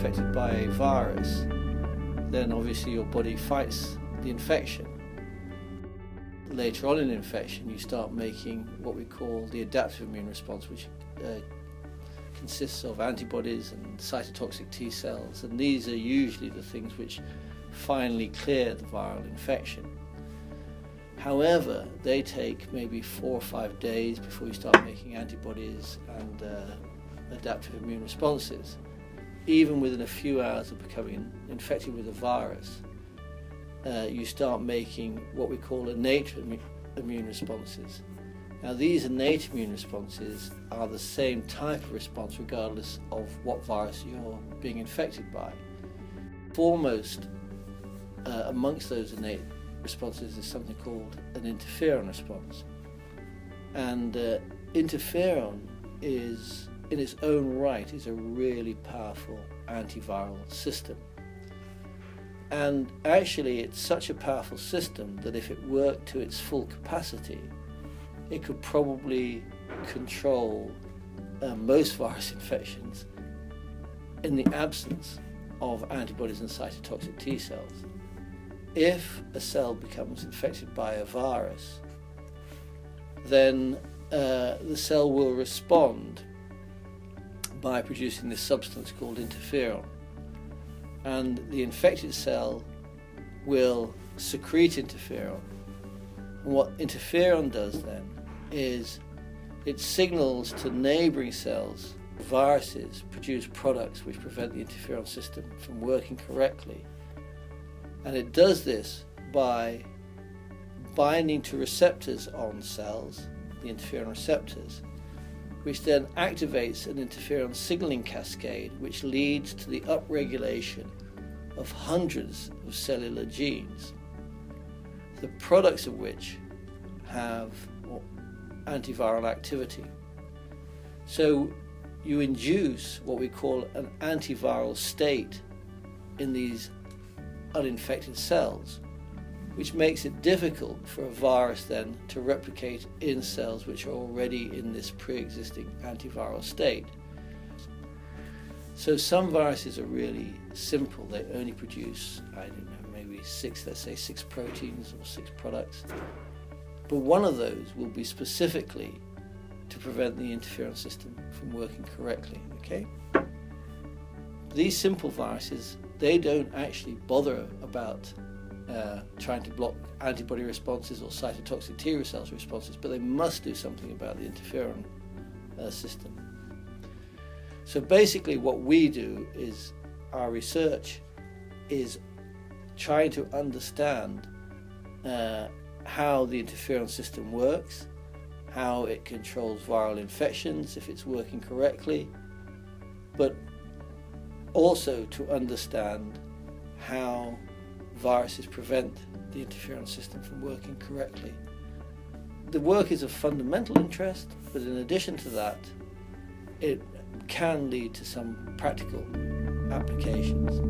infected by a virus, then obviously your body fights the infection. Later on in infection, you start making what we call the adaptive immune response, which consists of antibodies and cytotoxic T cells, and these are usually the things which finally clear the viral infection. However, they take maybe 4 or 5 days before you start making antibodies and adaptive immune responses. Even within a few hours of becoming infected with a virus, you start making what we call innate immune responses. Now, these innate immune responses are the same type of response regardless of what virus you're being infected by. Foremost amongst those innate responses is something called an interferon response. And interferon is, in its own right, is a really powerful antiviral system. And actually, it's such a powerful system that if it worked to its full capacity, it could probably control most virus infections in the absence of antibodies and cytotoxic T cells. If a cell becomes infected by a virus, then the cell will respond by producing this substance called interferon. And the infected cell will secrete interferon. And what interferon does then is it signals to neighboring cells, viruses produce products which prevent the interferon system from working correctly. And it does this by binding to receptors on cells, the interferon receptors, which then activates an interferon signaling cascade, which leads to the upregulation of hundreds of cellular genes, the products of which have antiviral activity. So you induce what we call an antiviral state in these uninfected cells, which makes it difficult for a virus then to replicate in cells which are already in this pre-existing antiviral state. So some viruses are really simple. They only produce, I don't know, maybe let's say six proteins or 6 products. But one of those will be specifically to prevent the interferon system from working correctly, okay? These simple viruses, they don't actually bother about trying to block antibody responses or cytotoxic T cells responses, but they must do something about the interferon system. So basically what we do is, our research is trying to understand how the interferon system works, how it controls viral infections, if it's working correctly, but also to understand how viruses prevent the interferon system from working correctly. The work is of fundamental interest, but in addition to that, it can lead to some practical applications.